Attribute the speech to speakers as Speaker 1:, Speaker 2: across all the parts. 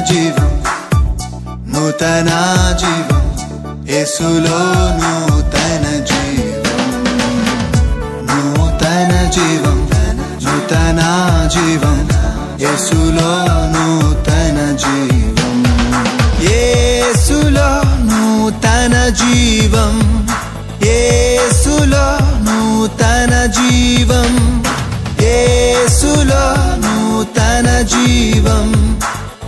Speaker 1: జీవం, నూతన జీవం, యేసులో నూతన జీవం, నూతన జీవం, నూతన జీవం, యేసులో నూతన జీవం, యేసులో నూతన జీవం, యేసులో నూతన జీవం, యేసులో నూతన జీవం,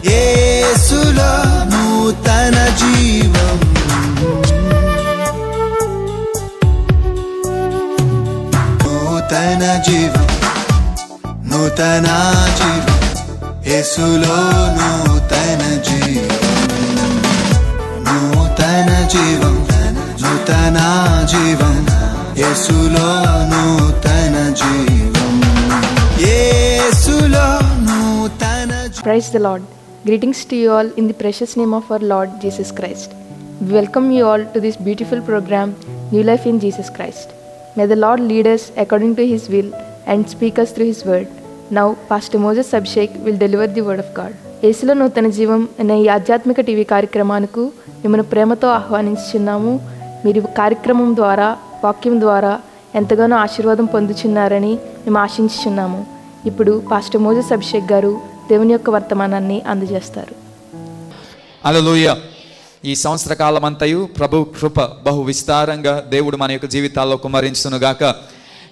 Speaker 1: యేసులో నూతన జీవం, నూతన జీవం, నూతన జీవం, యేసులో నూతన జీవం, నూతన జీవం, నూతన జీవం, యేసులో నూతన జీవం, యేసులో నూతన జీవం.
Speaker 2: Praise the Lord. Greetings to you all in the precious name of our Lord Jesus Christ. We welcome you all to this beautiful program, New Life in Jesus Christ. May the Lord lead us according to His will and speak us through His word. Now, Pastor Moses Abhishek will deliver the word of God. యేసులో నూతన జీవం అనే ఈ ఆధ్యాత్మిక TV కార్యక్రమానికి మిమ్మల్ని ప్రేమతో ఆహ్వానించుచున్నాము. మీరు కార్యక్రమం ద్వారా, వాక్యం ద్వారా ఎంతగానో ఆశీర్వాదం పొందుచున్నారని మేము ఆశించుచున్నాము. ఇప్పుడు పాస్టర్ మోజెస్ అభిషేక్ గారు దేవుని యొక్క వర్తమానాన్ని అందజేస్తారు.
Speaker 3: హల్లెలూయా. ఈ సంవత్సర కాలమంతయు ప్రభు కృప బహు విస్తారంగా దేవుడు మన యొక్క జీవితాల్లో కుమరించునుగాక.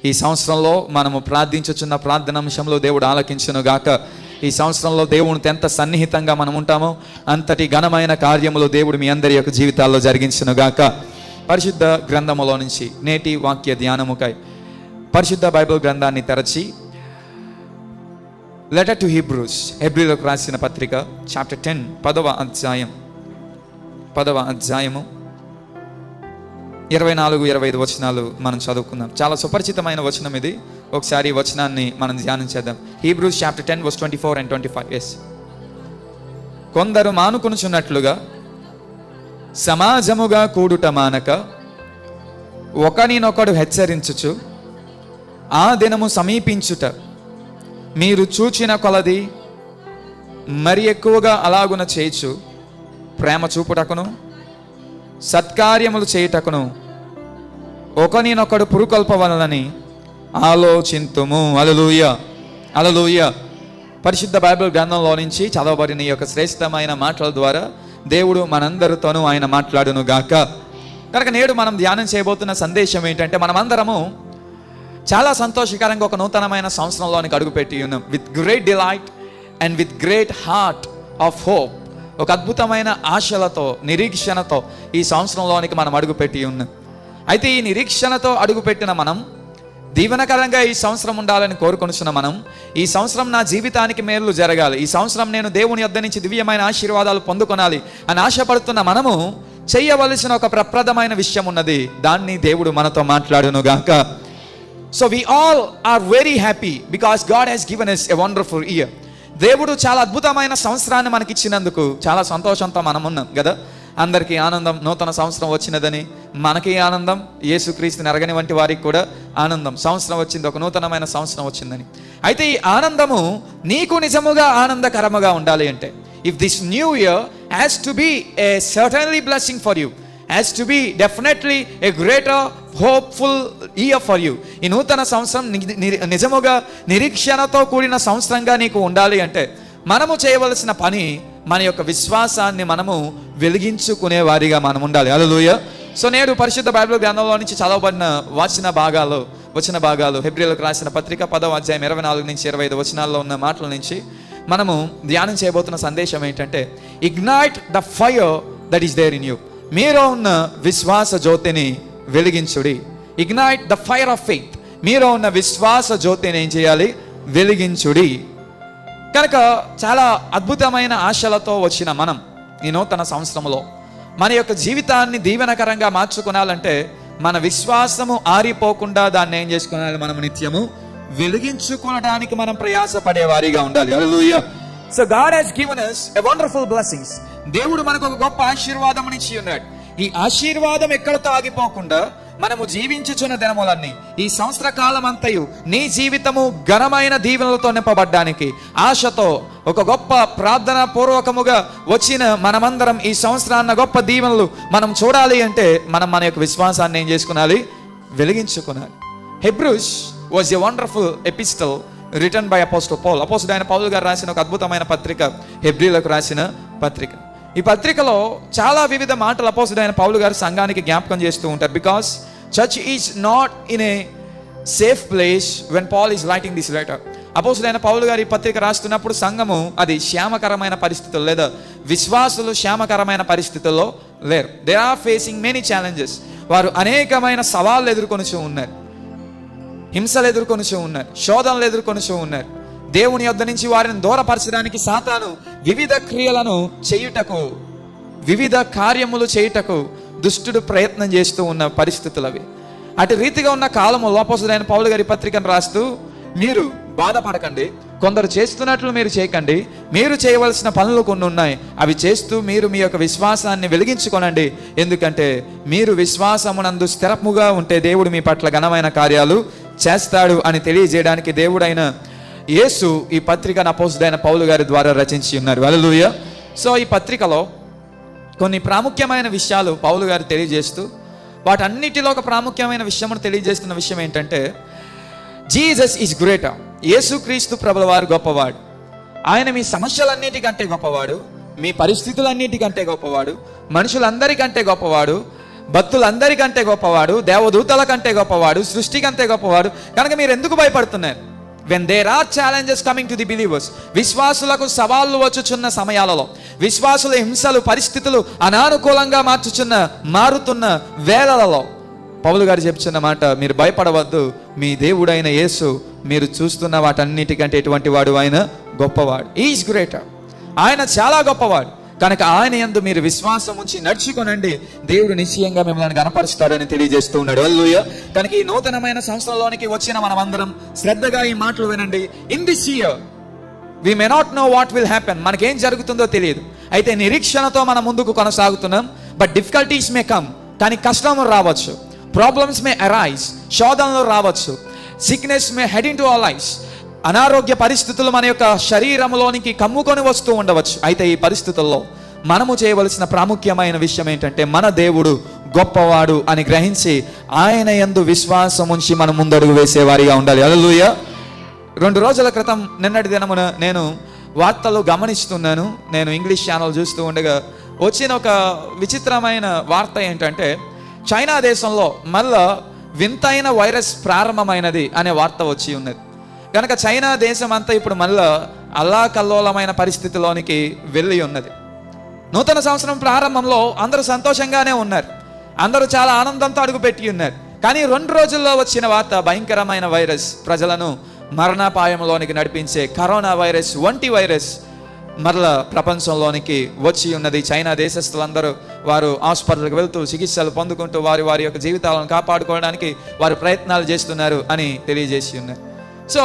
Speaker 3: ఈ సంవత్సరంలో మనము ప్రార్థించుచున్న ప్రార్థనాంశంలో దేవుడు ఆలకించునుగాక. ఈ సంవత్సరంలో దేవునితో ఎంత సన్నిహితంగా మనం ఉంటామో అంతటి ఘనమైన కార్యములు దేవుడు మీ అందరి యొక్క జీవితాల్లో జరిగించునుగాక. పరిశుద్ధ గ్రంథములో నుంచి నేటి వాక్య ధ్యానముకై పరిశుద్ధ బైబిల్ గ్రంథాన్ని తెరచి లెటర్ టు హీబ్రూస్, హెబ్రీలకు రాసిన పత్రిక చాప్టర్ 10 10వ అధ్యాయము 24-25 వచనాలు మనం చదువుకుందాం. చాలా సుపరిచితమైన వచనం ఇది. ఒకసారి ఈ వచనాన్ని మనం ధ్యానం చేద్దాం. Hebrews chapter 10 verse 24 and 25. కొందరు మానుకొనుచున్నట్లుగా సమాజముగా కూడుట మానక ఒకనినొకడు హెచ్చరించుచు ఆ దినము సమీపించుట మీరు చూచిన కొలది మరి ఎక్కువగా అలాగున చేయుచు ప్రేమ చూపుటకును సత్కార్యములు చేయుటకును ఒకనినొకడు పురుకొల్పవలనని ఆలోచింతుము. హల్లెలూయా, హల్లెలూయా. పరిశుద్ధ బైబిల్ గ్రంథంలో నుంచి చదవబడిన ఈ యొక్క శ్రేష్టమైన మాటల ద్వారా దేవుడు మనందరితోనూ ఆయన మాట్లాడును గాక. కనుక నేడు మనం ధ్యానం చేయబోతున్న సందేశం ఏంటంటే, మనమందరము చాలా సంతోషకరంగా ఒక నూతనమైన సంవత్సరంలోనికి అడుగుపెట్టి ఉన్నాం. With great delight and with great heart of hope. ఒక అద్భుతమైన ఆశలతో, నిరీక్షణతో ఈ సంవత్సరంలోనికి మనం అడుగుపెట్టి ఉన్నాం. అయితే ఈ నిరీక్షణతో అడుగుపెట్టిన మనం, దీవెనకరంగా ఈ సంవత్సరం ఉండాలని కోరుకొనుచున్న మనం, ఈ సంవత్సరం నా జీవితానికి మేలు జరగాలి, ఈ సంవత్సరం నేను దేవుని యొద్ద నుంచి దివ్యమైన ఆశీర్వాదాలు పొందుకొనాలి అని ఆశపడుతున్న మనము చేయవలసిన ఒక ప్రప్రదమైన విషయం ఉన్నది. దాన్ని దేవుడు మనతో మాట్లాడును గాక. So we all are very happy because God has given us a wonderful year. దేవుడు చాలా అద్భుతమైన సంవత్సరాన్ని మనకి ఇచ్చినందుకు చాలా సంతోషంతో మనం ఉన్నాం కదా. అందరికీ ఆనందం, నూతన సంవత్సరం వచ్చినదని. మనకి ఆనందం, యేసుక్రీస్తుని ఎరగని వంటి వారికి కూడా ఆనందం. సంవత్సరం వచ్చింది, ఒక నూతనమైన సంవత్సరం వచ్చిందని. అయితే ఈ ఆనందము నీకు నిజముగా ఆనందకరముగా ఉండాలి అంటే, if this new year has to be a certainly blessing for you, has to be definitely a greater hopeful year for you. ఈ నూతన సంవత్సరం నిజముగా నిరీక్షణతో కూడిన సంవత్సరంగా నీకు ఉండాలి అంటే మనము చేయవలసిన పని, మన యొక్క విశ్వాసాన్ని మనము వెలిగించుకునే వారిగా మనం ఉండాలి. హల్లెలూయా. సో నేడు పరిశుద్ధ బైబిల్ గ్రంథంలో నుంచి చదవబడిన వచన భాగాలు హెబ్రీలకు రాసిన పత్రిక 10వ అధ్యాయం 24-25 వచనాల్లో ఉన్న మాటల నుంచి మనము ధ్యానం చేయబోతున్న సందేశం ఏంటంటే, ignite the fire that is there in you. మీలో ఉన్న విశ్వాస జ్యోతిని వెలిగించుడి. Ignite the fire of faith. మీలో ఉన్న విశ్వాస జ్యోతిని ఏం చేయాలి? వెలిగించుడి. కనుక చాలా అద్భుతమైన ఆశలతో వచ్చిన మనం ఈ నూతన సంవత్సరంలో మన యొక్క జీవితాన్ని దీవెనకరంగా మార్చుకోవాలంటే మన విశ్వాసము ఆరిపోకుండా దాన్ని ఏం చేసుకోవాలి? మనం నిత్యము వెలిగించుకోవడానికి మనం ప్రయాసపడే వారిగా ఉండాలి. హల్లెలూయా. So God has given us a wonderful blessings. దేవుడు మనకు ఒక గొప్ప ఆశీర్వాదం ఇచ్చి ఉన్నాడు. ఈ ఆశీర్వాదం ఎక్కడితో ఆగిపోకుండా మనము జీవించుచున్న దినములన్నీ, ఈ సంవత్సర కాలం అంతయు నీ జీవితము ఘనమైన దీవెనలతో నింపబడ్డానికి ఆశతో ఒక గొప్ప ప్రార్థన పూర్వకముగా వచ్చిన మనమందరం ఈ సంవత్సరాన్న గొప్ప దీవెనలు మనం చూడాలి అంటే మనం మన యొక్క విశ్వాసాన్ని ఏం చేసుకునాలి? వెలిగించుకునాలి. Hebrews was a wonderful epistle written by apostle Paul. అపోస్తలుడైన పౌలు గారు రాసిన ఒక అద్భుతమైన పత్రిక, హెబ్రీలకు రాసిన పత్రిక. ఈ పత్రికలో చాలా వివిధ మాటలు అపోస్తలుడైన పౌలు గారు సంఘానికి జ్ఞాపకం చేస్తూ ఉంటారు. Because church is not in a safe place when Paul is writing this letter. అపోస్తలుడైన పౌలు గారు ఈ పత్రిక రాస్తున్నప్పుడు సంఘము అది క్షేమకరమైన పరిస్థితుల్లో లేదా విశ్వాసులు క్షేమకరమైన పరిస్థితుల్లో లేరు. They are facing many challenges. వారు అనేకమైన సవాళ్ళు ఎదుర్కొని ఉన్నారు, హింసలు ఎదుర్కొని ఉన్నారు, శోధనలు ఎదుర్కొని ఉన్నారు. దేవుని యొద్ద నుంచి వారిని దూరపరచడానికి సాతాను వివిధ క్రియలను చేయుటకు, వివిధ కార్యములు చేయుటకు దుష్టుడు ప్రయత్నం చేస్తూ ఉన్న పరిస్థితులు అవి. అటు రీతిగా ఉన్న కాలంలో అపోస్తలుడైన పౌలు గారి పత్రికను రాస్తూ, మీరు బాధపడకండి, కొందరు చేస్తున్నట్లు మీరు చేయకండి, మీరు చేయవలసిన పనులు కొన్ని ఉన్నాయి, అవి చేస్తూ మీరు మీ యొక్క విశ్వాసాన్ని వెలిగించుకోనండి. ఎందుకంటే మీరు విశ్వాసమునందు స్థిరముగా ఉంటే దేవుడు మీ పట్ల ఘనమైన కార్యాలు చేస్తాడు అని తెలియజేయడానికి దేవుడైన యేసు ఈ పత్రికను అపోస్తలుడైన పౌలు గారి ద్వారా రచించి ఉన్నారు. హల్లెలూయా. సో ఈ పత్రికలో కొన్ని ప్రాముఖ్యమైన విషయాలు పౌలు గారు తెలియజేస్తూ, వాటన్నిటిలో ఒక ప్రాముఖ్యమైన విషయమును తెలియజేస్తున్న విషయం ఏంటంటే, జీసస్ ఈజ్ గ్రేటర్. యేసుక్రీస్తు ప్రభుల వారు గొప్పవాడు. ఆయన మీ సమస్యలన్నిటికంటే గొప్పవాడు, మీ పరిస్థితులన్నిటికంటే గొప్పవాడు, మనుషులందరికంటే గొప్పవాడు, భక్తులందరికంటే గొప్పవాడు, దేవదూతల కంటే గొప్పవాడు, సృష్టి కంటే గొప్పవాడు. కనుక మీరు ఎందుకు భయపడుతున్నారు? when there are challenges coming to the believers, విశ్వాసులకు సవాళ్లు వచ్చుచున్న సమయాలలో, విశ్వాసుల హింసలు పరిస్థితులు అనానుకూలంగా మారుతున్న వేళలలో పౌలు గారు చెప్తున్న మాట, మీరు భయపడవద్దు, మీ దేవుడైన యేసు మీరు చూస్తున్న వాటన్నిటికంటే ఎటువంటి వాడు? ఆయన గొప్పవాడు. He is greater. ఆయన చాలా గొప్పవాడు. కనుక ఆయన యందు మీరు విశ్వాసం ఉంచి నడుచుకోనండి, దేవుడు నిశ్చయంగా మిమ్మల్ని కనపరుస్తాడని తెలియజేస్తూ ఉన్నాడు. హల్లెలూయా. కనుక ఈ నూతనమైన సంవత్సరంలోనికి వచ్చిన మనమందరం శ్రద్ధగా ఈ మాటలు వినండి. In this year we may not know what will happen. మనకేం జరుగుతుందో తెలియదు, అయితే నిరీక్షణతో మనం ముందుకు కొనసాగుతున్నాం. బట్ డిఫికల్టీస్ మే కమ్, కానీ కష్టం రావచ్చు, ప్రాబ్లమ్స్ మే అరైజ్, శోధనలు రావచ్చు, sickness may head into our lifes, అనారోగ్య పరిస్థితులు మన యొక్క శరీరంలోనికి కమ్ముకొని వస్తూ ఉండవచ్చు. అయితే ఈ పరిస్థితుల్లో మనము చేయవలసిన ప్రాముఖ్యమైన విషయం ఏంటంటే, మన దేవుడు గొప్పవాడు అని గ్రహించి ఆయన యందు విశ్వాసం ఉంచి మనం ముందడుగు వేసేవారిగా ఉండాలి. హల్లెలూయా. 2 రోజుల క్రితం నిన్నటి దినమున నేను వార్తలు గమనిస్తున్నాను. నేను ఇంగ్లీష్ ఛానల్ చూస్తూ ఉండగా వచ్చిన ఒక విచిత్రమైన వార్త ఏంటంటే, చైనా దేశంలో మళ్ళా వింతైన వైరస్ ప్రారంభమైనది అనే వార్త వచ్చి ఉన్నది. కనుక చైనా దేశం అంతా ఇప్పుడు మళ్ళా అల్లాకల్లోలమైన పరిస్థితిలోనికి వెళ్ళి ఉన్నది. నూతన సంవత్సరం ప్రారంభంలో అందరూ సంతోషంగానే ఉన్నారు, అందరూ చాలా ఆనందంతో అడుగుపెట్టి ఉన్నారు. కానీ 2 రోజుల్లో వచ్చిన వార్త భయంకరమైన వైరస్, ప్రజలను మరణాపాయంలోనికి నడిపించే కరోనా వైరస్ వంటి వైరస్ మరలా ప్రపంచంలోనికి వచ్చి ఉన్నది. చైనా దేశస్తులందరూ వారు హాస్పిటల్కి వెళ్తూ చికిత్సలు పొందుకుంటూ వారి యొక్క జీవితాలను కాపాడుకోవడానికి వారు ప్రయత్నాలు చేస్తున్నారు అని తెలియజేసి ఉన్నారు. సో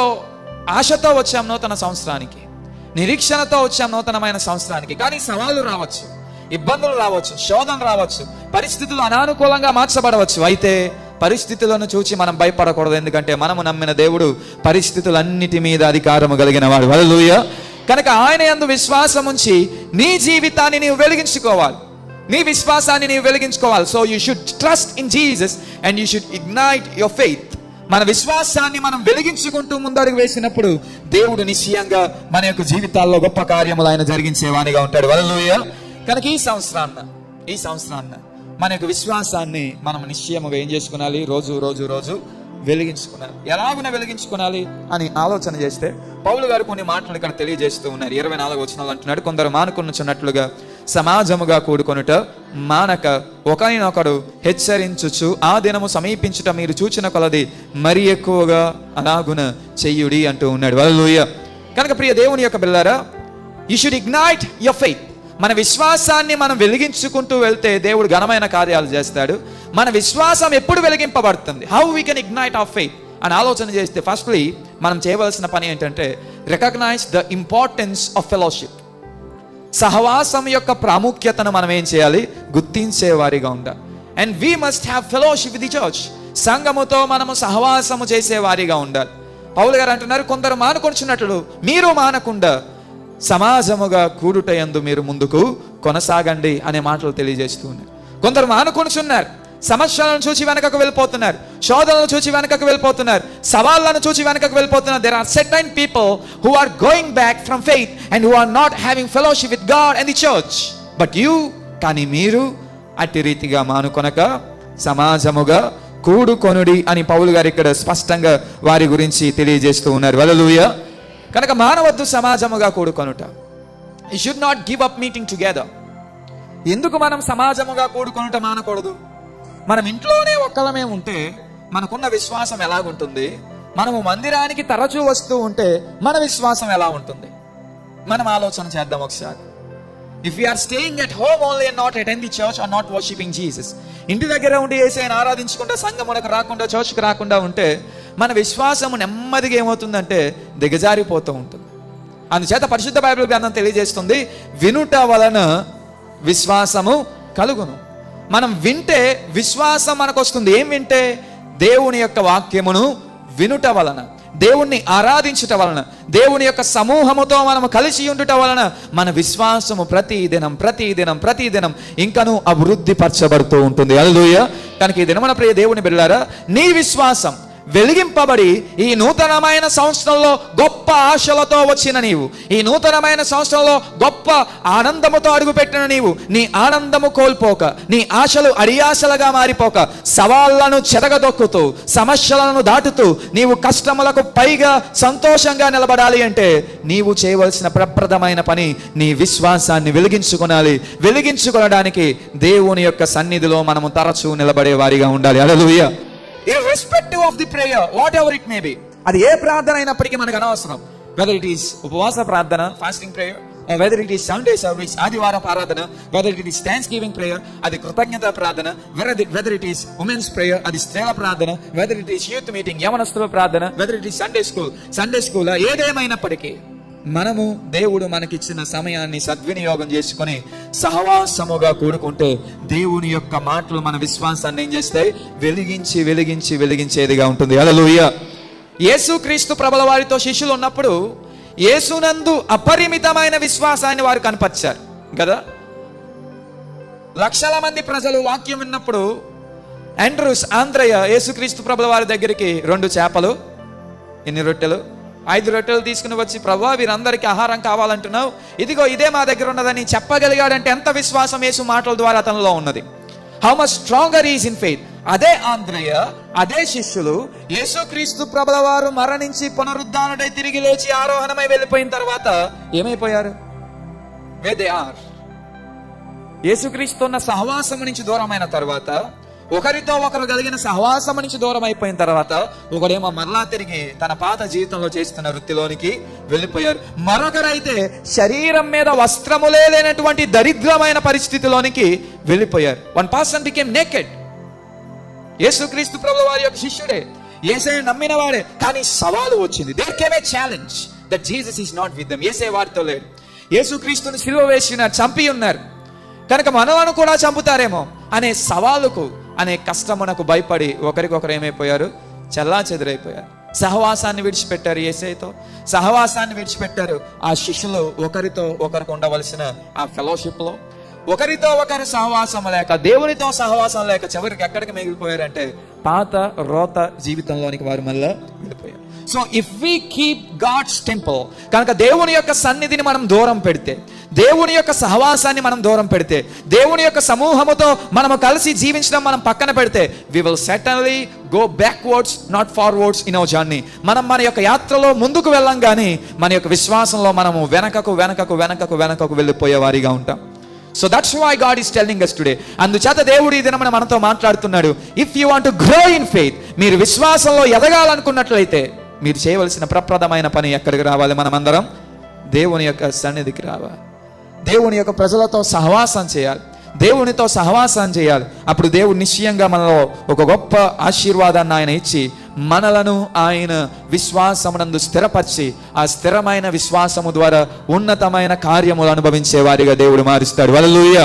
Speaker 3: ఆశతో వచ్చాం నూతన సంవత్సరానికి, నిరీక్షణతో వచ్చాం నూతనమైన సంవత్సరానికి. కానీ సవాళ్ళు రావచ్చు, ఇబ్బందులు రావచ్చు, శోధన రావచ్చు, పరిస్థితులు అనానుకూలంగా మార్చబడవచ్చు. అయితే పరిస్థితులను చూచి మనం భయపడకూడదు, ఎందుకంటే మనము నమ్మిన దేవుడు పరిస్థితులన్నిటి మీద అధికారము కలిగిన వాడు. హల్లెలూయా. కనుక ఆయన యందు విశ్వాసం ఉంచి నీ జీవితాన్ని నీవు వెలిగించుకోవాలి, నీ విశ్వాసాన్ని నీవు వెలిగించుకోవాలి. So you should trust in Jesus and you should ignite your faith. మన విశ్వాసాన్ని మనం వెలిగించుకుంటూ ముందడుగు వేసినప్పుడు దేవుడు నిశ్చయంగా మన యొక్క జీవితాల్లో గొప్ప కార్యములు ఆయన జరిగించేవానిగా ఉంటాడు. హల్లెలూయా. కనుక ఈ సంవత్సరాన్న మన యొక్క విశ్వాసాన్ని మనం నిశ్చయముగా ఏం చేసుకునాలి? రోజు వెలిగించుకునాలి. ఎలాగున వెలిగించుకునాలి అని ఆలోచన చేస్తే పౌలు గారు కొన్ని మాటలు ఇక్కడ తెలియజేస్తూ ఉన్నారు. 24వ వచనంలో అంటున్నాడు, కొందరు మానుకొనుచున్నట్లుగా సమాజముగా కూడుకొనుట మానక ఒకరినొకడు హెచ్చరించుచు ఆ దినము సమీపించుట మీరు చూచిన కొలది మరి ఎక్కువగా అలాగున చెయ్యుడి అంటూ ఉన్నాడు. హల్లెలూయా. కనుక ప్రియ దేవుని యొక్క బిడ్డలారా, you should ignite your faith. మన విశ్వాసాన్ని మనం వెలిగించుకుంటూ వెళ్తే దేవుడు ఘనమైన కార్యాలు చేస్తాడు. మన విశ్వాసం ఎప్పుడు వెలిగింపబడుతుంది? How we can ignite our faith అని ఆలోచన చేస్తే ఫస్ట్లీ మనం చేయవలసిన పని ఏంటంటే, recognise the importance of fellowship. సహవాసం యొక్క ప్రాముఖ్యతను మనం ఏం చేయాలి? గుర్తించేవారిగా ఉండాలి. And we must have fellowship with the church. సంఘముతో మనము సహవాసము చేసే వారిగా ఉండాలి. పౌలు గారు అంటున్నారు, కొందరు మానుకొనుచున్నట్లు మీరు మానకుండా సమాజముగా కూడుట యందు మీరు ముందుకు కొనసాగండి అనే మాటలు తెలియజేస్తూ ఉన్నారు. కొందరు మానుకొనుచున్నారు, సమస్యలను చూసి వెనకకు వెళ్ళిపోతున్నారు, శోధనలను చూసి వెనకకు వెళ్ళిపోతున్నారు, సవాళ్ళను చూసి వెనకకు వెళ్ళిపోతున్నారు. There are certain people who are going back from faith and who are not having fellowship with God and the church. But you, కానీ మీరు అట్టి రీతిగా మానుకొనక సమాజముగా కూడుకొనుడి అని పౌలు గారు ఇక్కడ స్పష్టంగా వారి గురించి తెలియజేస్తూ ఉన్నారు. హల్లెలూయా. కనుక మానవద్దు సమాజముగా కూడుకొనుట. You should not give up meeting together. ఎందుకు మనం సమాజముగా కూడుకొనుట మానకూడదు? మనం ఇంట్లోనే ఒక్కలమే ఉంటే మనకున్న విశ్వాసం ఎలాగుంటుంది? మనము మందిరానికి తరచూ వస్తూ ఉంటే మన విశ్వాసం ఎలా ఉంటుంది? మనం ఆలోచన చేద్దాం ఒకసారి. If we are staying at home only and not attend the church or not worshiping Jesus, ఇంటి దగ్గర ఉండి యేసుని ఆరాధించకుండా సంఘమునకు రాకుండా చర్చ్కి రాకుండా ఉంటే మన విశ్వాసము నెమ్మదిగా ఏమవుతుందంటే దిగజారిపోతూ ఉంటుంది. అందుచేత పరిశుద్ధ బైబిల్ గ్రంథం తెలియజేస్తుంది, వినుట వలన విశ్వాసము కలుగును. మనం వింటే విశ్వాసం మనకు వస్తుంది. ఏం వింటే? దేవుని యొక్క వాక్యమును వినుట వలన, దేవుణ్ణి ఆరాధించుట వలన, దేవుని యొక్క సమూహముతో మనము కలిసి ఉండుట వలన మన విశ్వాసము ప్రతిదినం ఇంకనూ అభివృద్ధి పరచబడుతూ ఉంటుంది. హల్లెలూయా. కనుక ఈ దినమున ప్రియ దేవుని బిడ్డలారా, నీ విశ్వాసం వెలిగింపబడి ఈ నూతనమైన సంవత్సరంలో గొప్ప ఆశలతో వచ్చిన నీవు, ఈ నూతనమైన సంవత్సరంలో గొప్ప ఆనందముతో అడుగుపెట్టిన నీవు, నీ ఆనందము కోల్పోక, నీ ఆశలు అడియాశలుగా మారిపోక, సవాళ్లను చెదగదొక్కుతూ, సమస్యలను దాటుతూ నీవు కష్టములకు పైగా సంతోషంగా నిలబడాలి అంటే నీవు చేయవలసిన ప్రప్రదమైన పని నీ విశ్వాసాన్ని వెలిగించుకోవాలి. వెలిగించుకోవడానికి దేవుని యొక్క సన్నిధిలో మనము తరచూ నిలబడే వారిగా ఉండాలి. హల్లెలూయా. Irrespective of the prayer, whatever it may be, అది ఏ ప్రార్థన అయినప్పటికీ మనకు అనవసరం. Whether it is ఉపవాస ప్రార్థన, fasting prayer, or whether it is Sunday service, ఆదివార ప్రార్థన, whether it is Thanksgiving prayer, అది కృతజ్ఞత ప్రార్థన, whether it is women's prayer, అది స్త్రీల ప్రార్థన, whether it is youth meeting, యవనస్తుల ప్రార్థన, whether it is Sunday school, ఏదేమైనప్పటికీ మనము దేవుడు మనకిచ్చిన సమయాన్ని సద్వినియోగం చేసుకుని సహవాసముగా కూడుకుంటే దేవుని యొక్క మాటలు మన విశ్వాసాన్ని ఏం చేస్తాయి? వెలిగించేదిగా ఉంటుంది. హల్లెలూయా. యేసుక్రీస్తు ప్రభుల వారితో శిష్యులు ఉన్నప్పుడు యేసునందు అపరిమితమైన విశ్వాసాన్ని వారు కనపరిచారు కదా. లక్షల మంది ప్రజలు వాక్యం విన్నప్పుడు ఆంద్రయ్య యేసుక్రీస్తు ప్రభుల వారి దగ్గరికి 2 చేపలు, ఎన్ని రొట్టెలు, 5 రొట్టెలు తీసుకుని వచ్చి, ప్రభువా వీరందరికీ ఆహారం కావాలంటున్నావు, ఇదిగో ఇదే మా దగ్గర ఉన్నదని చెప్పగలిగాడంటే ఎంత విశ్వాసం యేసు మాటల ద్వారా అతనిలో ఉన్నది. How much stronger is in faith. అదే ఆంద్రయ్య, అదే శిష్యులు యేసుక్రీస్తు ప్రభుల వారు మరణించి పునరుద్ధానుడై తిరిగి లేచి ఆరోహణమై వెళ్ళిపోయిన తర్వాత ఏమైపోయారు? where they are. యేసుక్రీస్తు ఉన్న సహవాసం నుంచి దూరమైన తర్వాత, ఒకరితో ఒకరు కలిగిన సహవాసం నుంచి దూరం అయిపోయిన తర్వాత, ఒకడేమో మరలా తిరిగి తన పాత జీవితంలో చేస్తున్న వృత్తిలోనికి వెళ్ళిపోయారు. మరొకరైతే శరీరం మీద వస్త్రములే లేనటువంటి దరిద్రమైన పరిస్థితిలోనికి వెళ్ళిపోయారు. One person became naked. యేసుక్రీస్తు ప్రభువు వారి యొక్క శిష్యుడే, యేసయ్య నమ్మిన వాడే, కానీ సవాలు వచ్చింది. There came a challenge that Jesus is not with them. యేసయ్య వారితో లేడు. యేసుక్రీస్తుని సిలువ వేసినారు, చంపి ఉన్నారు కనుక మనలను కూడా చంపుతారేమో అనే సవాలుకు, అనే కష్టమునకు భయపడి ఒకరికొకరు ఏమైపోయారు? చెల్లా చెదురైపోయారు. సహవాసాన్ని విడిచిపెట్టారు. యేసయ్యతో సహవాసాన్ని విడిచిపెట్టారు. ఆ శిష్యులు ఒకరితో ఒకరికి ఉండవలసిన ఆ ఫెలోషిప్ లో ఒకరితో ఒకరు సహవాసం లేక, దేవునితో సహవాసం లేక చివరికి ఎక్కడికి మిగిలిపోయారంటే పాత రోత జీవితంలోనికి వారు మళ్ళా వెళ్ళిపోయారు. So if we keep God's temple, కనుక దేవుని యొక్క సన్నిధిని మనం దూరం పెడితే, దేవుని యొక్క సహవాసాన్ని మనం దూరం పెడితే, దేవుని యొక్క సమూహముతో మనము కలిసి జీవించడం మనం పక్కన పెడితే, we will certainly go backwards not forwards in our journey. మనం మన యొక్క యాత్రలో ముందుకు వెళ్ళం కానీ మన యొక్క విశ్వాసంలో మనము వెనకకు వెళ్ళిపోయే వారిగా ఉంటాం. So that's why God is telling us today. అందుచేత దేవుడు ఈ దినమున మనతో మాట్లాడుతున్నాడు. If you want to grow in faith, మీరు విశ్వాసంలో ఎదగాలనుకున్నట్లయితే మీరు చేయవలసిన ప్రప్రదమైన పని ఎక్కడికి రావాలి? మనమందరం దేవుని యొక్క సన్నిధికి రావాలి. దేవుని యొక్క ప్రజలతో సహవాసం చేయాలి. దేవునితో సహవాసం చేయాలి. అప్పుడు దేవుడు నిశ్చయంగా మనలో ఒక గొప్ప ఆశీర్వాదాన్ని ఆయన ఇచ్చి మనలను ఆయన విశ్వాసమునందు స్థిరపరిచి ఆ స్థిరమైన విశ్వాసము ద్వారా ఉన్నతమైన కార్యములు అనుభవించే వారిగా దేవుడు మారుస్తాడు. హల్లెలూయా.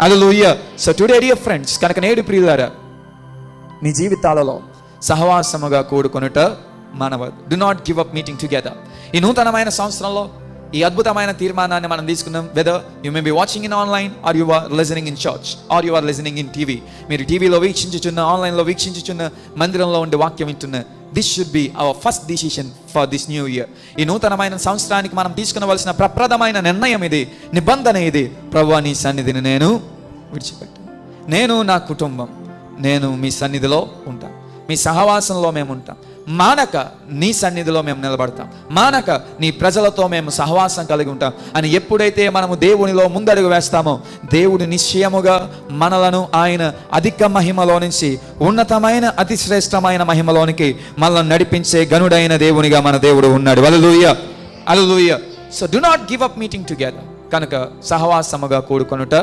Speaker 3: హల్లెలూయా. సో టుడే డియర్ ఫ్రెండ్స్, కనుక నేడు ప్రియులారా, మీ జీవితాలలో సహవాసముగా కూడుకొనుట మానవద్దు. Do not give up meeting together. ఈ నూతనమైన సంవత్సరంలో ఈ అద్భుతమైన తీర్మానాన్ని మనం తీసుకున్నాం. Whether you may be watching in online or you are listening in church or you are listening in TV. మీరు టీవీలో వీక్షించుచున్న, ఆన్లైన్లో వీక్షించుచున్న, మందిరంలో ఉండే వాక్యం వింటున్న, this should be our first decision for this new year. ఈ నూతనమైన సంవత్సరానికి మనం తీసుకునవలసిన ప్రప్రదమైన నిర్ణయం ఇది, నిబంధన ఇది. ప్రభువా, నీ సన్నిధిని నేను విడిచిపెట్టాను. నేను, నా కుటుంబం, నేను మీ సన్నిధిలో ఉంటాం. మీ సహవాసంలో మేము ఉంటాం. మానక నీ సన్నిధిలో మేము నిలబడతాం. మానక నీ ప్రజలతో మేము సహవాసం కలిగి ఉంటాం అని ఎప్పుడైతే మనము దేవునిలో ముందడుగు వేస్తామో, దేవుడు నిశ్చయముగా మనలను ఆయన అధిక మహిమలో నుంచి ఉన్నతమైన అతి శ్రేష్టమైన మహిమలోనికి మనల్ని నడిపించే గనుడైన దేవునిగా మన దేవుడు ఉన్నాడు. హల్లెలూయా, హల్లెలూయా. So do not give up meeting together. కనుక సహవాసముగా కూడుకొనుట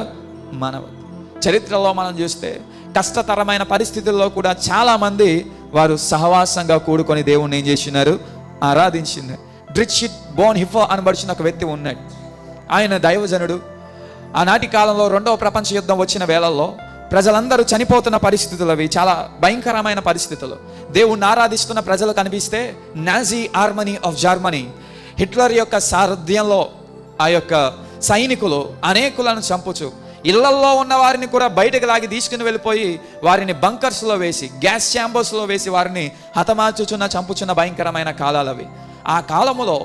Speaker 3: మానవద్దు. చరిత్రలో మనం చూస్తే కష్టతరమైన పరిస్థితుల్లో కూడా చాలామంది వారు సహవాసంగా కూడుకొని దేవుణ్ణి ఏం చేస్తున్నారు? ఆరాధించినారు. డ్రిట్షిట్ బోన్హోఫర్ అనబడిన ఒక వ్యక్తి ఉన్నాడు. ఆయన దైవజనుడు. ఆనాటి కాలంలో రెండవ ప్రపంచ యుద్ధం వచ్చిన వేళల్లో ప్రజలందరూ చనిపోతున్న పరిస్థితులు, అవి చాలా భయంకరమైన పరిస్థితులు. దేవుణ్ణి ఆరాధిస్తున్న ప్రజలు కనిపిస్తే Nazi Armani of Germany, Hitler యొక్క సారథ్యంలో ఆ యొక్క సైనికులు అనేకులను చంపుచు ఇళ్లల్లో ఉన్న వారిని కూడా బయటకు లాగి తీసుకుని వెళ్ళిపోయి వారిని బంకర్స్లో వేసి, గ్యాస్ ఛాంబర్స్లో వేసి వారిని హతమార్చుచున్న, చంపుచున్న భయంకరమైన కాలాలు అవి. ఆ కాలములో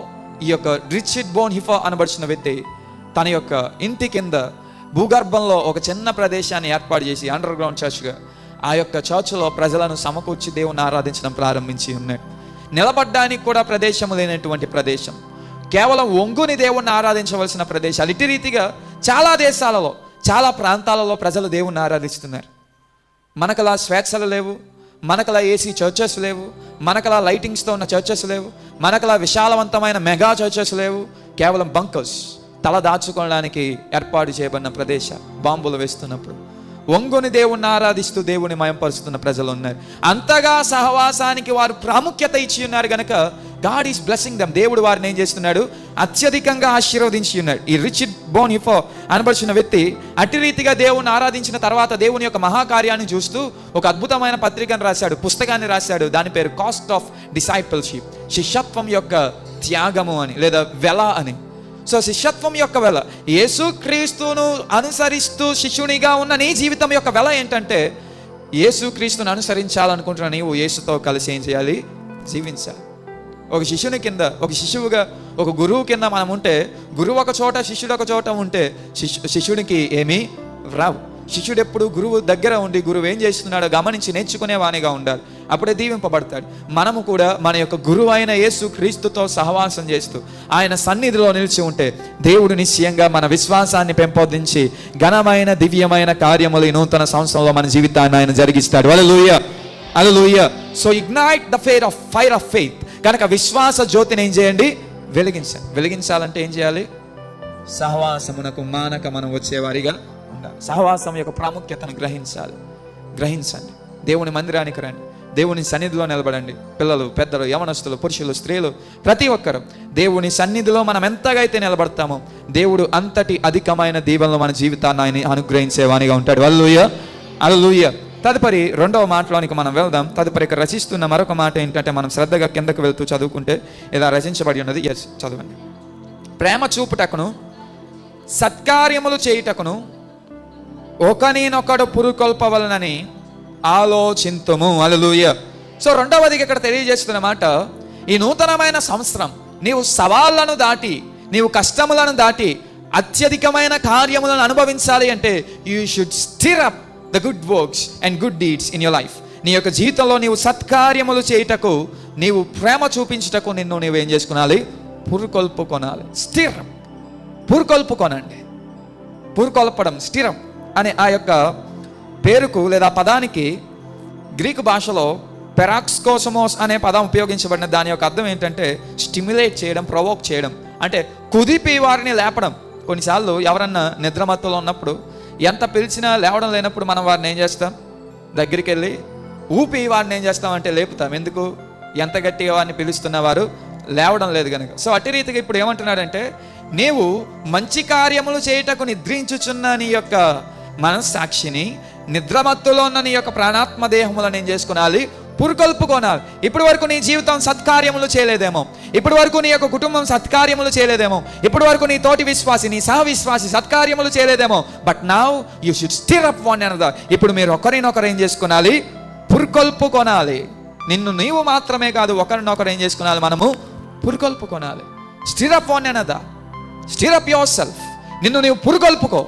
Speaker 3: ఈ యొక్క డ్రిట్షిట్ బోన్హోఫర్ అనబడిన వ్యక్తి తన యొక్క ఇంటి కింద భూగర్భంలో ఒక చిన్న ప్రదేశాన్ని ఏర్పాటు చేసి అండర్ గ్రౌండ్ చర్చ్గా ఆ యొక్క చర్చ్లో ప్రజలను సమకూర్చి దేవుని ఆరాధించడం ప్రారంభించి ఉన్నాడు. నిలబడ్డానికి కూడా ప్రదేశం లేనటువంటి ప్రదేశం, కేవలం ఒంగుని దేవుణ్ణి ఆరాధించవలసిన ప్రదేశాలు. ఇటు రీతిగా చాలా దేశాలలో, చాలా ప్రాంతాలలో ప్రజలు దేవుణ్ణి ఆరాధిస్తున్నారు. మనకలా స్వేచ్ఛలు లేవు, మనకలా ఏసీ చర్చెస్ లేవు, మనకలా లైటింగ్స్తో ఉన్న చర్చెస్ లేవు, మనకలా విశాలవంతమైన మెగా చర్చెస్ లేవు. కేవలం బంకర్స్, తల దాచుకోవడానికి ఏర్పాటు చేయబడిన ప్రదేశాలు. బాంబులు వేస్తున్నప్పుడు ఒంగుని దేవుణ్ణి ఆరాధిస్తూ దేవుని మయంపరుస్తున్న ప్రజలు ఉన్నారు. అంతగా సహవాసానికి వారు ప్రాముఖ్యత ఇచ్చి ఉన్నారు కనుక గాడ్ ఈస్ బ్లెస్సింగ్ దెమ్. దేవుడు వారిని ఏం చేస్తున్నాడు? అత్యధికంగా ఆశీర్వదించి ఉన్నాడు. ఈ డ్రిట్షిట్ బోన్హోఫర్ అనబడిన వ్యక్తి అటు రీతిగా దేవుని ఆరాధించిన తర్వాత దేవుని యొక్క మహాకార్యాన్ని చూస్తూ ఒక అద్భుతమైన పత్రికను రాశాడు, పుస్తకాన్ని రాశాడు. దాని పేరు కాస్ట్ ఆఫ్ డిసైపుల్షిప్, శిష్యత్వం యొక్క త్యాగము అని, లేదా వెల అని. సో శిష్యత్వం యొక్క వెల, యేసుక్రీస్తును అనుసరిస్తూ శిష్యునిగా ఉన్న నీ జీవితం యొక్క వెల ఏంటంటే, యేసుక్రీస్తును అనుసరించాలనుకుంటున్న నీవు యేసుతో కలిసి ఏం చేయాలి? జీవించాలి. ఒక శిష్యుని కింద, ఒక శిశువుగా, ఒక గురువు కింద మనం ఉంటే, గురువు ఒక చోట, శిష్యుడు ఒక చోట ఉంటే శిష్యుడికి ఏమీ రావు. శిష్యుడు ఎప్పుడు గురువు దగ్గర ఉండి గురువు ఏం చేస్తున్నాడో గమనించి నేర్చుకునేవానిగా ఉండాలి. అప్పుడే దీవింపబడతాడు. మనము కూడా మన యొక్క గురువు అయిన యేసు క్రీస్తుతో సహవాసం చేస్తూ ఆయన సన్నిధిలో నిలిచి ఉంటే దేవుడు నిశ్చయంగా మన విశ్వాసాన్ని పెంపొందించి ఘనమైన దివ్యమైన కార్యములు ఈ నూతన సంవత్సరంలో మన జీవితాన్ని ఆయన జరిగిస్తాడు. హల్లెలూయా, హల్లెలూయా. So ignite the fire of faith. కనుక విశ్వాస జ్యోతిని ఏం చేయండి? వెలిగించాలి. వెలిగించాలంటే ఏం చేయాలి? సహవాసమునకు మానక మనం వచ్చేవారిగా ఉండాలి. సహవాసం యొక్క ప్రాముఖ్యతను గ్రహించండి. దేవుని మందిరానికి రండి, దేవుని సన్నిధిలో నిలబడండి. పిల్లలు, పెద్దలు, యవనస్తులు, పురుషులు, స్త్రీలు, ప్రతి ఒక్కరు దేవుని సన్నిధిలో మనం ఎంతగా అయితే నిలబడతామో దేవుడు అంతటి అధికమైన దీవెనలు మన జీవితాన్ని ఆయన అనుగ్రహించేవానిగా ఉంటాడు. హల్లెలూయా, హల్లెలూయా. తదుపరి రెండవ మాటలోనికి మనం వెళ్దాం. తదుపరి ఇక్కడ రచిస్తున్న మరొక మాట ఏంటంటే, మనం శ్రద్ధగా కిందకు వెళ్తూ చదువుకుంటే ఇలా రచించబడి ఉన్నది. ఎస్, చదవండి. ప్రేమ చూపుటకును సత్కార్యములు చేయుటకును ఒకనినొకడు పురుకొల్పవలనని ఆలోచింతుము. హల్లెలూయా. సో రెండవదిగా ఇక్కడ తెలియజేస్తున్న మాట, ఈ నూతనమైన సంవత్సరం నీవు సవాళ్లను దాటి, నీవు కష్టములను దాటి అత్యధికమైన కార్యములను అనుభవించాలి అంటే you should stir up the good works and good deeds in your life. నీ యొక్క జీవితంలో నీవు సత్కార్యములు చేయుటకు, నీవు ప్రేమ చూపించుటకు నిన్ను నీవు ఏం చేసుకునాలి? పురుకొల్పుకొనాలి. స్టిర్ అప్, పురుకొల్పుకొనండి. పురుకొల్పడం, స్టిర్ అప్ అనే ఆ యొక్క పేరుకు లేదా పదానికి గ్రీకు భాషలో పెరాక్స్కోసమోస్ అనే పదం ఉపయోగించబడిన. దాని యొక్క అర్థం ఏంటంటే స్టిమ్యులేట్ చేయడం, ప్రొవోక్ చేయడం, అంటే కుదిపి వారిని లేపడం. కొన్నిసార్లు ఎవరన్నా నిద్రమత్తులో ఉన్నప్పుడు, ఎంత పిలిచినా లేవడం లేనప్పుడు మనం వారిని ఏం చేస్తాం? దగ్గరికి వెళ్ళి ఊపి వారిని ఏం చేస్తామంటే లేపుతాం. ఎందుకు? ఎంత గట్టిగా వారిని పిలుస్తున్న వారు లేవడం లేదు కనుక. సో అట్టి రీతిగా ఇప్పుడు ఏమంటున్నాడంటే, నీవు మంచి కార్యములు చేయుటకు నిద్రించుచున్న నీ యొక్క మనస్సాక్షిని, నిద్రమత్తులో ఉన్న నీ యొక్క ప్రాణాత్మ దేహములను ఏం చేసుకునాలి? పురుకొల్పుకోనాలి. ఇప్పటి వరకు నీ జీవితం సత్కార్యములు చేయలేదేమో, ఇప్పటి వరకు నీ యొక్క కుటుంబం సత్కార్యములు చేయలేదేమో, ఇప్పటి వరకు నీ తోటి విశ్వాసి, నీ సహ విశ్వాసి సత్కార్యములు చేయలేదేమో. But now you should stir up one another. ఇప్పుడు మీరు ఒకరినొకరు ఏం చేసుకునాలి? పురుకొల్పుకోనాలి. నిన్ను నీవు మాత్రమే కాదు, ఒకరినొకరు ఏం చేసుకునాలి? మనము పురుకొల్పుకోనాలి. Stir up one another, stir up yourself. నిన్ను నీవు పురుకొల్పుకో,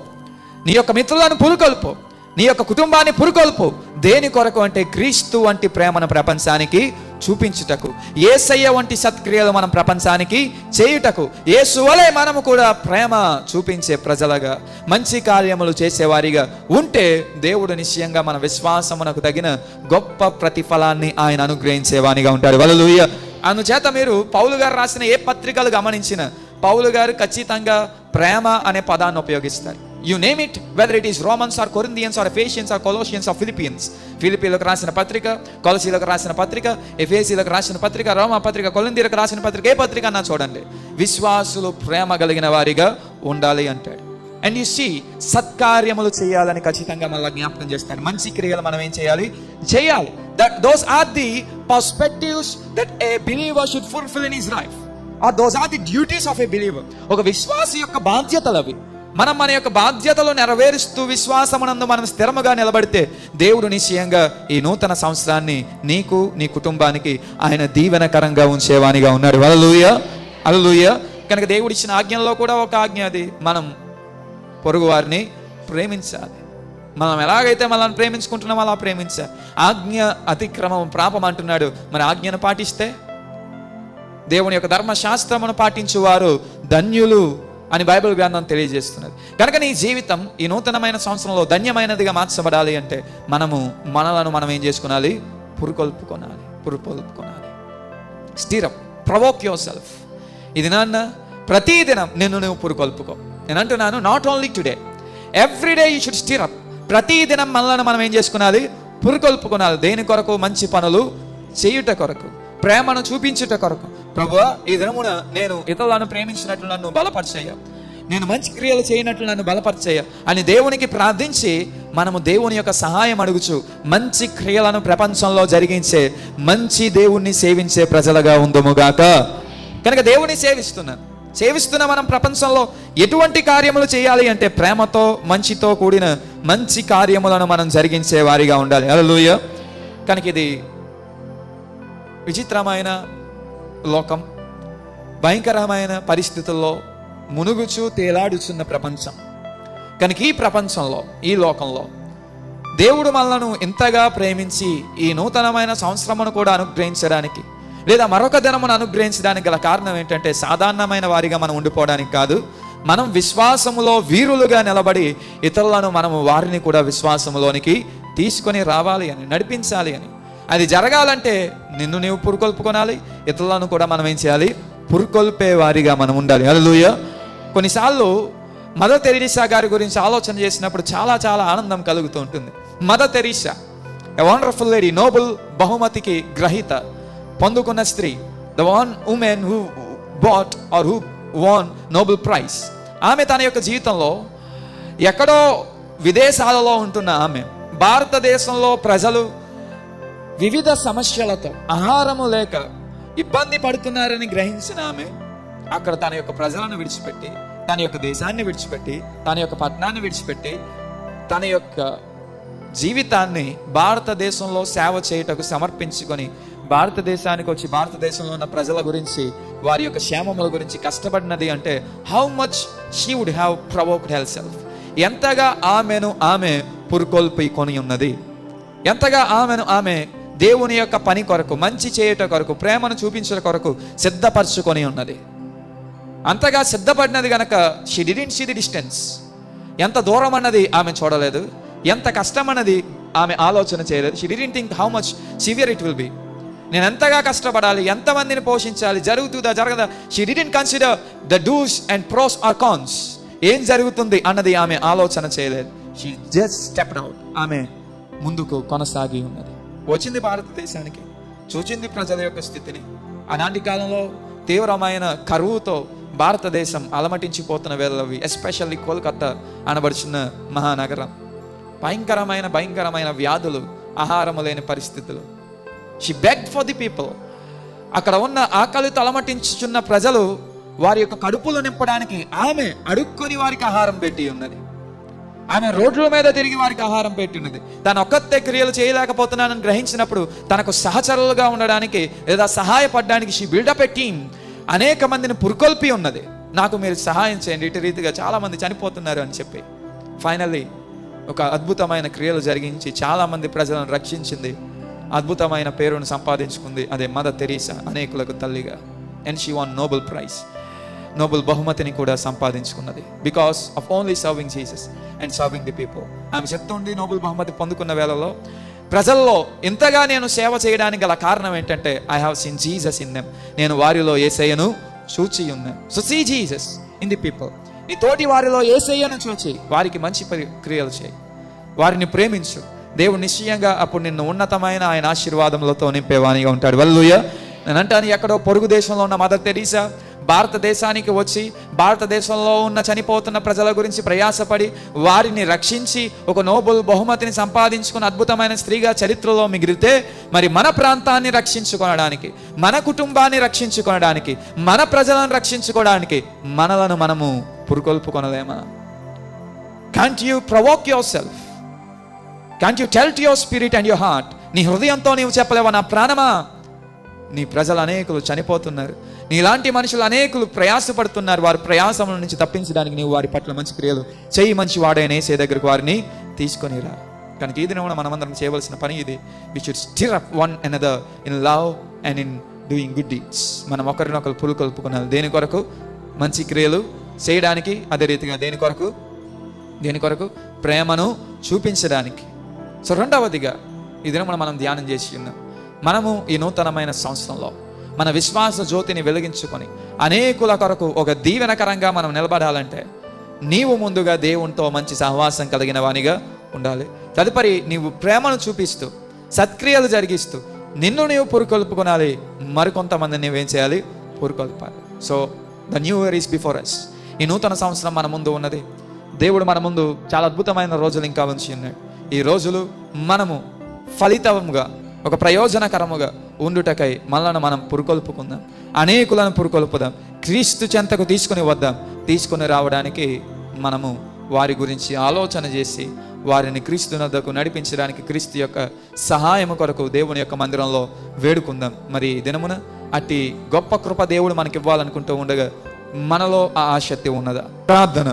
Speaker 3: నీ యొక్క మిత్రులను పురుకొల్పు, నీ యొక్క కుటుంబాన్ని పురుకొల్పు. దేని కొరకు అంటే క్రీస్తు వంటి ప్రేమను ప్రపంచానికి చూపించుటకు, యేసయ్య వంటి సత్క్రియలు మనం ప్రపంచానికి చేయుటకు. యేసు వలె మనము కూడా ప్రేమ చూపించే ప్రజలుగా, మంచి కార్యములు చేసేవారిగా ఉంటే దేవుడు నిశ్చయంగా మన విశ్వాసమునకు తగిన గొప్ప ప్రతిఫలాన్ని ఆయన అనుగ్రహించేవానిగా ఉంటాడు. హల్లెలూయా. అందుచేత మీరు పౌలు గారు రాసిన ఏ పత్రికలు గమనించిన పౌలు గారు ఖచ్చితంగా ప్రేమ అనే పదాన్ని ఉపయోగిస్తారు. You name it, whether it is Romans or Corinthians or Ephesians or Colossians or Philippians. ఫిలిప్పీలకు రాసిన పత్రిక, కొలసీలకు రాసిన పత్రిక, ఎఫెసీలకు రాసిన పత్రిక, రోమా పత్రిక, కొరింథీయులకు రాసిన పత్రిక, ఏ పత్రిక అన్నా చూడండి, విశ్వాసులు ప్రేమ కలిగిన వారిగా ఉండాలి అంటాడు. అండ్ యు సీ, సత్కార్యములు చేయాలని ఖచ్చితంగా మళ్ళీ జ్ఞాపకం చేస్తాడు. మంచి క్రియలు మనం ఏం చేయాలి? చేయాలి. That those are the perspectives that a believer should fulfill in his life. Or those are the duties of a believer. ఒక విశ్వాసి యొక్క బాధ్యతలు అవి. మనం మన యొక్క బాధ్యతలు నెరవేరుస్తూ విశ్వాసమునందు మనం స్థిరముగా నిలబడితే దేవుడు నిశ్చయంగా ఈ నూతన సంవత్సరాన్ని నీకు, నీ కుటుంబానికి ఆయన దీవెనకరంగా ఉంచేవానిగా ఉన్నాడు. హల్లెలూయా, హల్లెలూయా. కనుక దేవుడు ఇచ్చిన ఆజ్ఞల్లో కూడా ఒక ఆజ్ఞ అది, మనం పొరుగు వారిని ప్రేమించాలి. మనం ఎలాగైతే మనల్ని ప్రేమించుకుంటున్నామో అలా ప్రేమించాలి. ఆజ్ఞ అతిక్రమం పాపం అంటున్నాడు. మరి ఆజ్ఞను పాటిస్తే, దేవుని యొక్క ధర్మశాస్త్రమును పాటించువారు ధన్యులు అని బైబిల్ గ్రంథం తెలియజేస్తున్నది. కనుక నీ జీవితం ఈ నూతనమైన సంవత్సరంలో ధన్యమైనదిగా మార్చబడాలి అంటే మనలను మనం ఏం చేసుకునాలి? పురుకొల్పుకోనాలి. Stir up, provoke yourself. ఇది నాన్న ప్రతిదినం నిన్ను నువ్వు పురుకొల్పుకో. నేను అంటున్నాను, not only today, everyday you should stir up. ప్రతిదినం మనలను మనం ఏం చేసుకునాలి? పురుకొల్పుకోనాలి. దేని కొరకు? మంచి పనులు చేయుట కొరకు, ప్రేమను చూపించుట కొరకు. ప్రభువా, ఈ దినమున నేను ఇతరులను ప్రేమించినట్లు నన్ను బలపరిచేయ, నేను మంచి క్రియలు చేయనట్లు నన్ను బలపరిచేయ అని దేవునికి ప్రార్థించి మనము దేవుని యొక్క సహాయం అడుగుచు మంచి క్రియలను ప్రపంచంలో జరిగించే మంచి దేవుణ్ణి సేవించే ప్రజలుగా ఉందముగాక. కనుక దేవుని సేవిస్తున్న మనం ప్రపంచంలో ఎటువంటి కార్యములు చేయాలి అంటే ప్రేమతో, మంచితో కూడిన మంచి కార్యములను మనం జరిగించే వారిగా ఉండాలి. హల్లెలూయా. కనుక ఇది విచిత్రమైన లోకం, భయంకరమైన పరిస్థితుల్లో మునుగుచూ తేలాడుచున్న ప్రపంచం. కనుక ఈ ప్రపంచంలో, ఈ లోకంలో దేవుడు మనలను ఇంతగా ప్రేమించి ఈ నూతనమైన సంవత్సరమును కూడా అనుగ్రహించడానికి, లేదా మరొక దినమును అనుగ్రహించడానికి గల కారణం ఏంటంటే సాధారణమైన వారిగా మనం ఉండిపోవడానికి కాదు, మనం విశ్వాసములో వీరులుగా నిలబడి ఇతరులను మనము వారిని కూడా విశ్వాసములోనికి తీసుకొని రావాలి అని, నడిపించాలి అని. అది జరగాలంటే నిన్ను నీవు పురుకొల్పుకోనాలి, ఇతరులను కూడా మనం ఏం చేయాలి? పురుకొల్పే వారిగా మనం ఉండాలి. హల్లెలూయా. కొన్నిసార్లు మదర్ తెరీసా గారి గురించి ఆలోచన చేసినప్పుడు చాలా చాలా ఆనందం కలుగుతూ ఉంటుంది. Mother Teresa, a wonderful lady, Nobel బహుమతికి గ్రహీత పొందుకున్న స్త్రీ, the one women who bought or who won Nobel prize. ఆమె తన యొక్క జీవితంలో ఎక్కడో విదేశాలలో ఉంటున్న ఆమె భారతదేశంలో ప్రజలు వివిధ సమస్యలతో ఆహారము లేక ఇబ్బంది పడుతున్నారని గ్రహించిన ఆమె అక్కడ తన యొక్క ప్రజలను విడిచిపెట్టి, తన యొక్క దేశాన్ని విడిచిపెట్టి, తన యొక్క పట్టణాన్ని విడిచిపెట్టి, తన యొక్క జీవితాన్ని భారతదేశంలో సేవ చేయుటకు సమర్పించుకొని భారతదేశానికి వచ్చి భారతదేశంలో ఉన్న ప్రజల గురించి, వారి యొక్క క్షేమముల గురించి కష్టపడినది అంటే how much she would have provoked herself. ఎంతగా ఆమె పురుకొల్పి కొని ఉన్నది, ఎంతగా ఆమె దేవుని యొక్క పని కొరకు, మంచి చేయుట కొరకు, ప్రేమను చూపించడం కొరకు సిద్ధపరచుకొని ఉన్నది. అంతగా సిద్ధపడినది గనక she didn't see the distance. ఎంత దూరం అన్నది ఆమె చూడలేదు, ఎంత కష్టం అన్నది ఆమె ఆలోచన చేయలేదు. She didn't think how much severe it will be. నేను ఎంతగా కష్టపడాలి, ఎంతమందిని పోషించాలి, జరుగుతుందా జరగదా. She didn't consider the dos and pros or cons. ఏం జరుగుతుంది అన్నది ఆమె ఆలోచన చేయలేదు. She just stepped out. ఆమె ముందుకు కొనసాగి ఉన్నది. వచ్చింది భారతదేశానికి, చూచింది ప్రజల యొక్క స్థితిని. అలాంటి కాలంలో తీవ్రమైన కరువుతో భారతదేశం అలమటించిపోతున్న వేళవి, ఎస్పెషల్లీ కోల్కతా అనబడుచున్న మహానగరం. భయంకరమైన వ్యాధులు, ఆహారము లేని పరిస్థితులు. She begged for the people. అక్కడ ఉన్న ఆకలితో అలమటించుచున్న ప్రజలు వారి యొక్క కడుపులు నింపడానికి ఆమె అడుక్కొని వారికి ఆహారం పెట్టి ఉన్నది. ఆమె రోడ్ల మీద తిరిగి వారికి ఆహారం పెట్టి ఉన్నది. తను ఒక్కతే క్రియలు చేయలేకపోతున్నానని గ్రహించినప్పుడు తనకు సహచరులుగా ఉండడానికి లేదా సహాయపడడానికి షీ బిల్డప్ ఎ టీమ్. అనేక మందిని పురుకొల్పి ఉన్నది. నాకు మీరు సహాయం చేయండి, ఇటు రీతిగా చాలా మంది చనిపోతున్నారు అని చెప్పి ఫైనల్లీ ఒక అద్భుతమైన క్రియలు జరిగించి చాలా మంది ప్రజలను రక్షించింది. అద్భుతమైన పేరును సంపాదించుకుంది. అదే మదర్ తెరీసా, అనేకులకు తల్లిగా. And she won Nobel prize, Nobel బహుమతిని కూడా సంపాదించుకున్నది. Because of only serving Jesus and serving the people. ఆమె చెప్తుంది నోబెల్ బహుమతి పొందుకున్న వేళలో, ప్రజల్లో ఇంతగా నేను సేవ చేయడానికి గల కారణం ఏంటంటే I have seen Jesus in them. నేను వారిలో యేసయ్యను చూచి ఉన్నాను. So see Jesus in the people. నీ తోటి వారిలో యేసయ్యను చూచి వారికి మంచి క్రియలు చేయి, వారిని ప్రేమించు. దేవుడు నిశ్చయంగా అప్పుడు నిన్ను ఉన్నతమైన ఆయన ఆశీర్వాదములతో నింపేవానిగా ఉంటాడు. హల్లెలూయా. నేను అంటాను, ఎక్కడో పొరుగు దేశంలో ఉన్న మదర్ తెరీసా భారతదేశానికి వచ్చి భారతదేశంలో ఉన్న చనిపోతున్న ప్రజల గురించి ప్రయాసపడి వారిని రక్షించి ఒక నోబెల్ బహుమతిని సంపాదించుకున్న అద్భుతమైన స్త్రీగా చరిత్రలో మిగిలితే, మరి మన ప్రాంతాన్ని రక్షించుకోవడానికి, మన కుటుంబాన్ని రక్షించుకోవడానికి, మన ప్రజలను రక్షించుకోవడానికి మనలను మనము పురుకొల్పుకొనలేమా? Can't you provoke yourself? Can't you tell to your spirit and your heart? నీ హృదయంతో నీవు చెప్పలేవా, నా ప్రాణమా, నీ ప్రజలు అనేకులు చనిపోతున్నారు, నీలాంటి మనుషులు అనేకులు ప్రయాసపడుతున్నారు, వారి ప్రయాసముల నుంచి తప్పించడానికి నీవు వారి పట్ల మంచి క్రియలు చేయి, మంచి వాడైన యేసయ్య దగ్గరకు వారిని తీసుకొని రా. కనుక ఈ దినం మనమందరం చేయవలసిన పని ఇది. We should stir up one another in love and in doing good deeds. మనం ఒకరినొకరు పురుకొల్పుకున్నాం. దేని కొరకు? మంచి క్రియలు చేయడానికి. అదే రీతిగా దేని కొరకు? ప్రేమను చూపించడానికి. సో రెండవదిగా ఈ దినం మనం ధ్యానం చేసి ఉన్నాం. మనము ఈ నూతనమైన సంవత్సరంలో మన విశ్వాస జ్యోతిని వెలిగించుకొని అనేకుల కొరకు ఒక దీవెనకరంగా మనం నిలబడాలంటే నీవు ముందుగా దేవునితో మంచి సహవాసం కలిగిన వానిగా ఉండాలి. తదుపరి నీవు ప్రేమను చూపిస్తూ సత్క్రియలు జరిగిస్తూ నిన్ను నీవు పురుకొల్పుకొనాలి. మరికొంతమంది నీవేం చేయాలి? పురుకొల్పాలి. So the new year is before us. ఈ నూతన సంవత్సరం మన ముందు ఉన్నది. దేవుడు మన ముందు చాలా అద్భుతమైన రోజులు ఇంకా ఉంచి ఉన్నాడు. ఈ రోజులు మనము ఫలితముగా ఒక ప్రయోజనకరముగా ఉండుటకై మనలను మనం పురుకొల్పుకుందాం, అనేకులను పురుకొల్పుదాం, క్రీస్తు చెంతకు తీసుకుని రావడానికి మనము వారి గురించి ఆలోచన చేసి వారిని క్రీస్తు నద్దకు నడిపించడానికి క్రీస్తు యొక్క సహాయము కొరకు దేవుని యొక్క మందిరంలో వేడుకుందాం. మరి దినమున అట్టి గొప్ప కృప దేవుడు మనకి ఇవ్వాలనుకుంటూ ఉండగా మనలో ఆ ఆసక్తి ఉన్నదా? ప్రార్థన.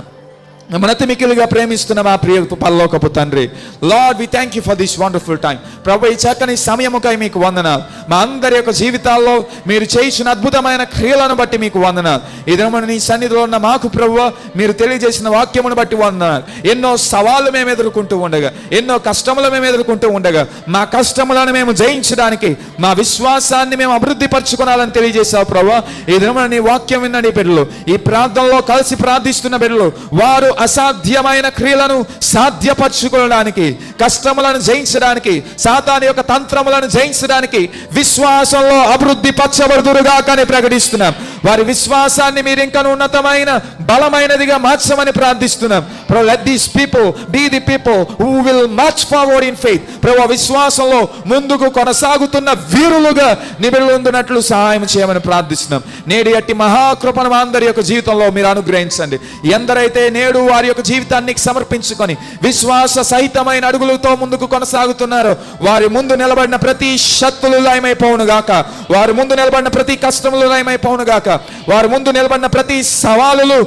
Speaker 3: మనతి మిక్కిలిగా ప్రేమిస్తున్న మా ప్రియ పరలోకపు తండ్రి, Lord we thank you for this wonderful time. ప్రభు, ఈ చక్కని సమయముకై మీకు వందనాలు. మా అందరి యొక్క జీవితాల్లో మీరు చేసిన అద్భుతమైన క్రియలను బట్టి మీకు వందనాలు. ఈ దినమున నీ సన్నిధిలో ఉన్న మాకు ప్రభువా మీరు తెలియజేసిన వాక్యమును బట్టి వందనాలు. ఎన్నో సవాళ్ళు మేము ఎదుర్కొంటూ ఉండగా, ఎన్నో కష్టములు మేము ఎదుర్కొంటూ ఉండగా మా కష్టములను మేము జయించడానికి మా విశ్వాసాన్ని మేము అభివృద్ధి పరచుకోవాలని తెలియజేశావు ప్రభువా. ఈ దినమున నీ వాక్యం విన్నది బిడ్డలు, ఈ ప్రార్థనలో కలిసి ప్రార్థిస్తున్న బిడ్డలు, వారు అసాధ్యమైన క్రియలను సాధ్యపరచుకోవడానికి, కష్టములను జయించడానికి, సాతాను యొక్క తంత్రములను జయించడానికి విశ్వాసంలో అభివృద్ధి పరచబడుదురుగా కానీ ప్రకటిస్తున్నాం. వారి విశ్వాసాన్ని మీరు ఇంకా ఉన్నతమైన బలమైనదిగా మార్చమని ప్రార్థిస్తున్నాం. ప్రభు, let these people be the people who will march forward in faith. ప్రభు, విశ్వాసంలో ముందుకు కొనసాగుతున్న వీరులుగా నిబిడుందునట్లు సహాయం చేయమని ప్రార్థిస్తున్నాం. నేడు అట్టి మహాకృపను మా అందరి యొక్క జీవితంలో మీరు అనుగ్రహించండి. ఎందరైతే నేడు వారి యొక్క జీవితాన్ని సమర్పించుకొని విశ్వాస సహితమైన అడుగులతో ముందుకు కొనసాగుతున్నారు, వారి ముందు నిలబడిన ప్రతి శత్రులు లయమైపోవును గాక, వారి ముందు నిలబడిన ప్రతి కష్టములు లయమైపోవును గాక, వారి ముందు నిలబడిన ప్రతి సవాలులు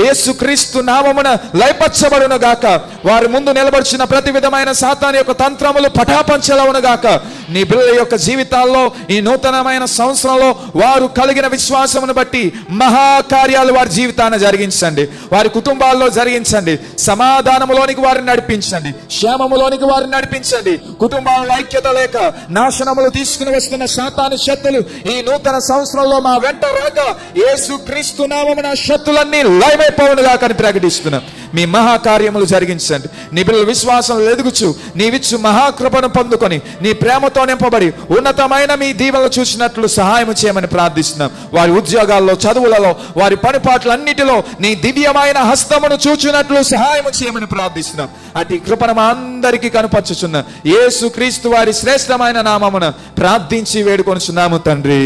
Speaker 3: యేసుక్రీస్తు నామమున లయపరచబడును గాక, వారి ముందు నిలబడిన ప్రతి విధమైన సాతాను యొక్క తంత్రములు పటాపంచలవును గాక. నీ బిడ్డల యొక్క జీవితాల్లో ఈ నూతనమైన సంవత్సరంలో వారు కలిగిన విశ్వాసమును బట్టి మహాకార్యాలు వారి జీవితాన్ని జరిగించండి, వారి కుటుంబాల్లో జరిగించండి, సమాధానములోనికి వారిని నడిపించండి, క్షేమములోనికి వారిని నడిపించండి. కుటుంబాల ఐక్యత లేక నాశనములు తీసుకుని వస్తున్న సాతాను శక్తులు ఈ నూతన సంవత్సరంలో మా వెంట రాక యేసుక్రీస్తు నామమున శక్తులన్నీ లయమైపోవునుగా అని ప్రకటిస్తున్నాం. మీ మహాకార్యములు జరిగించండి. నీ పిల్లల విశ్వాసంలో ఎదుగుచు నీవిచ్చు మహాకృపను పొందుకొని నీ ప్రేమతో నింపబడి ఉన్నతమైన మీ దీవెనలు చూసినట్లు సహాయం చేయమని ప్రార్థిస్తున్నాం. వారి ఉద్యోగాల్లో, చదువులలో, వారి పనిపాట్లన్నిటిలో నీ దివ్యమైన హస్తమును చూచినట్లు సహాయం చేయమని ప్రార్థిస్తున్నాం. అటు కృపను మా అందరికీ కనుపరచుచున్నాం. యేసు క్రీస్తు వారి శ్రేష్టమైన నామమున ప్రార్థించి వేడుకొనుచున్నాము తండ్రి.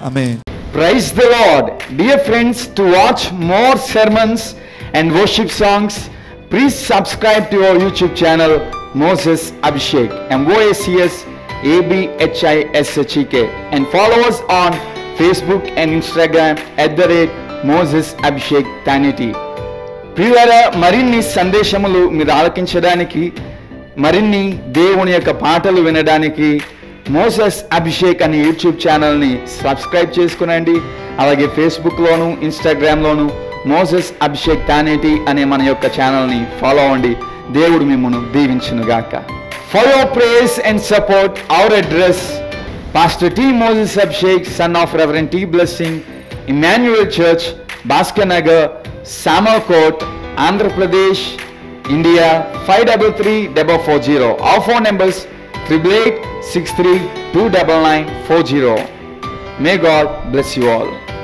Speaker 3: ఆమేన్.
Speaker 4: Praise the Lord. Dear friends, to watch more sermons and worship songs, please subscribe to our YouTube channel Moses Abhishek, MOACS ABHISHEK, and follow us on Facebook and Instagram @Moses Abhishek Tanity. ప్రియులారా, మరిన్ని సందేశములు మీరు ఆలకించడానికి, మరిన్ని దేవుని యొక్క పాటలు వినడానికి Moses Abhishek అనే YouTube ఛానల్ని సబ్స్క్రైబ్ చేసుకునండి. అలాగే ఫేస్బుక్లోను, ఇన్స్టాగ్రామ్లోను మోసెస్ అభిషేక్ తానేటి అనే మన యొక్క ఛానల్ని ఫాలో అవ్వండి. దేవుడు మిమ్మల్ని దీవించునుగాక. For your prayers and support, our address pastor T Moses Abhishek, son of reverend T Blessing, Emmanuel church, Bhaskar Nagar, Samarkot, Andhra Pradesh, India 533-440. Our phone numbers 888-63-29940. May God bless you all.